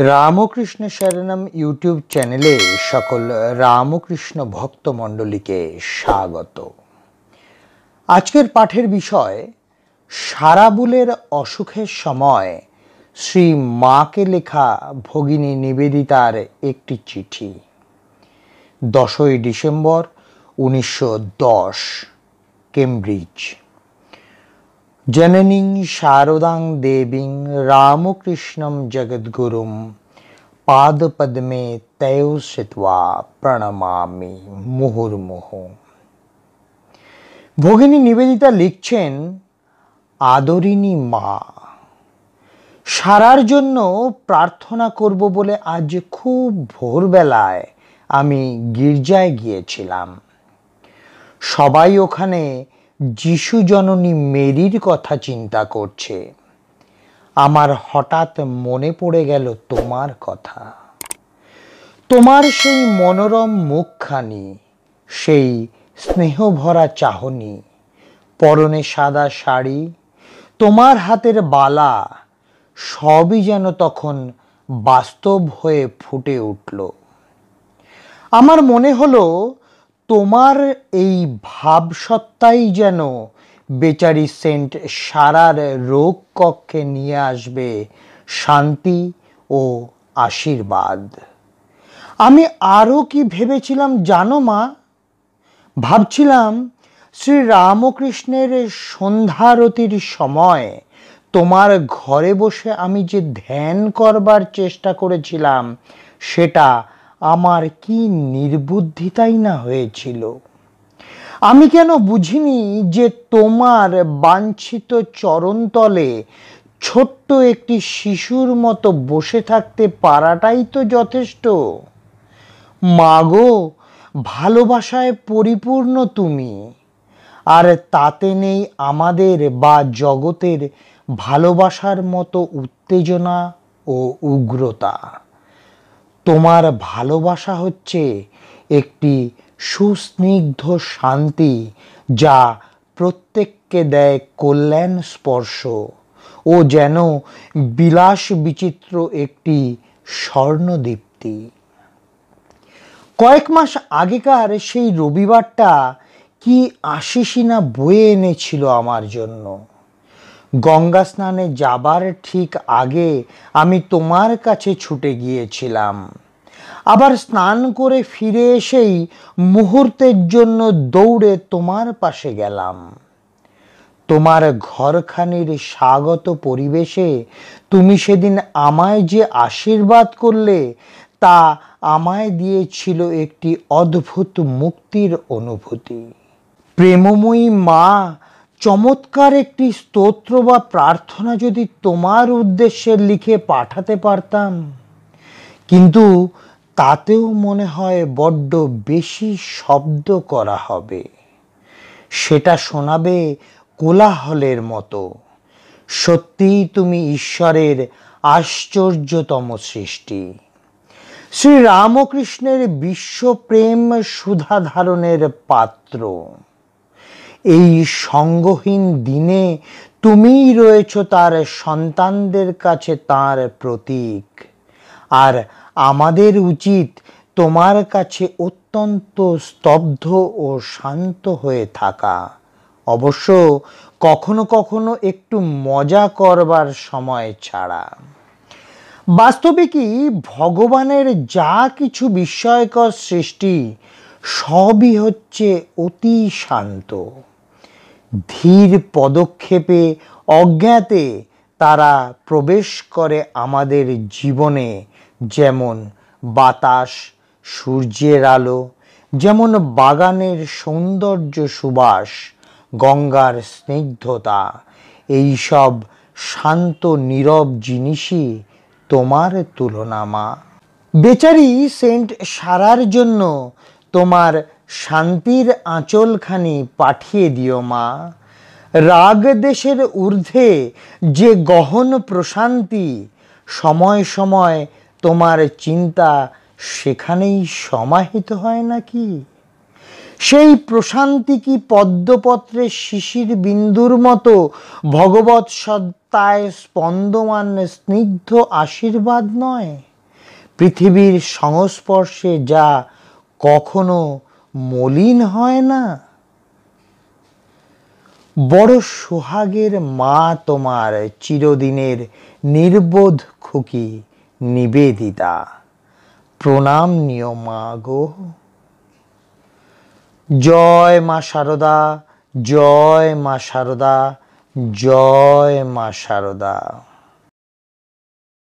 Ramakrishna শরণম YouTube চ্যানেলে সকল রামকৃষ্ণ ভক্তমণ্ডলীকে স্বাগত। আজকের পাঠের বিষয় সারাবুলের অসুখের সময় শ্রী মাকে লেখা ভগিনী নিবেদিতার একটি চিঠি। 10ই ডিসেম্বর 1910, কেমব্রিজ। জননীং শারদাং দেবীং রামকৃষ্ণম জগদ্গুরুম পাদপদ্মে তয়ো শ্রিত্বা প্রণমামি মুহুর্মুহু। ভগিনী নিবেদিতা লিখছেন, আদরিণী মা, সারার জন্য প্রার্থনা করব বলে আজ খুব ভোরবেলায় আমি গির্জায় গিয়েছিলাম। সবাই ওখানে যিশু জননী মেরির কথা চিন্তা করছে। আমার হঠাৎ মনে পড়ে গেল তোমার কথা। তোমার সেই মনোরম মুখখানি, সেই স্নেহভরা চাহনি, পরনে সাদা শাড়ি, তোমার হাতের বালা, সবই যেন তখন বাস্তব হয়ে ফুটে উঠল। আমার মনে হলো তোমার এই ভাবসত্তাই যেন বেচারি সেন্ট সারার রোগ কক্ষে নিয়ে আসবে শান্তি ও আশীর্বাদ। আমি আরও কি ভেবেছিলাম জানো মা? ভাবছিলাম শ্রী রামকৃষ্ণের সন্ধ্যারতির সময় তোমার ঘরে বসে আমি যে ধ্যান করবার চেষ্টা করেছিলাম, সেটা আমার কি নির্বুদ্ধিতাই না হয়েছিল। আমি কেন বুঝিনি যে তোমার বাঞ্ছিত চরণতলে ছোট্ট একটি শিশুর মতো বসে থাকতে পারাটাই তো যথেষ্ট। মাগো, ভালোবাসায় পরিপূর্ণ তুমি, আর তাতে নেই আমাদের বা জগতের ভালোবাসার মতো উত্তেজনা ও উগ্রতা। তোমার ভালোবাসা হচ্ছে একটি সুস্নিগ্ধ শান্তি, যা প্রত্যেককে দেয় কল্যাণ স্পর্শ ও যেন বিলাস বিচিত্র একটি স্বর্ণদীপ্তি। কয়েক মাস আগেকার সেই রবিবারটা কি আশিসই না বয়ে এনেছিল আমার জন্য। গঙ্গা স্নানে যাবার ঠিক আগে আমি তোমার কাছে ছুটে গিয়েছিলাম। আবার স্নান করে ফিরে এসেই মুহূর্তের জন্য দৌড়ে তোমার পাশে গেলাম। তোমার ঘরখানির স্বাগত পরিবেশে তুমি সেদিন আমায় যে আশীর্বাদ করলে, তা আমায় দিয়েছিল একটি অদ্ভুত মুক্তির অনুভূতি। প্রেমময়ী মা, চমৎকার একটি স্তোত্র বা প্রার্থনা যদি তোমার উদ্দেশ্যে লিখে পাঠাতে পারতাম, কিন্তু তাতেও মনে হয় বড্ড বেশি শব্দ করা হবে। সেটা শোনাবে কোলাহলের মতো। সত্যিই তুমি ঈশ্বরের আশ্চর্যতম সৃষ্টি। শ্রী রামকৃষ্ণের বিশ্বপ্রেম সুধা ধারণের পাত্র। এই সঙ্গহীন দিনে তুমিই রয়েছ তার সন্তানদের কাছে তার প্রতীক। আর আমাদের উচিত তোমার কাছে অত্যন্ত স্তব্ধ ও শান্ত হয়ে থাকা, অবশ্য কখনো কখনো একটু মজা করবার সময় ছাড়া। বাস্তবিকই ভগবানের যা কিছু বিস্ময়কর সৃষ্টি, সবই হচ্ছে অতি শান্ত। ধীর পদক্ষেপে অজ্ঞাতে তারা প্রবেশ করে আমাদের জীবনে, যেমন বাতাস, সূর্যের আলো, যেমন বাগানের সৌন্দর্য সুবাস, গঙ্গার স্নিগ্ধতা। এইসব শান্ত নীরব জিনিসই তোমার তুলনা মা। বেচারি সেন্ট সারার জন্য তোমার শান্তির আঁচলখানি পাঠিয়ে দিও মা। রাগ দেশের ঊর্ধ্বে যে গহন প্রশান্তি, সময় সময় তোমার চিন্তা সেখানেই সমাহিত হয় নাকি? সেই প্রশান্তি কি পদ্মপত্রের শিশির বিন্দুর মতো ভগবৎ আত্মায় স্পন্দমান স্নিগ্ধ আশীর্বাদ নয়? পৃথিবীর সংস্পর্শে যা কখনো মলিন হয় না। বড় সোহাগের মা তোমার, চিরদিনের নির্বোধ খুকি নিবেদিতা। প্রণাম নিও মা গো। জয় মা শারদা, জয় মা শারদা, জয় মা শারদা।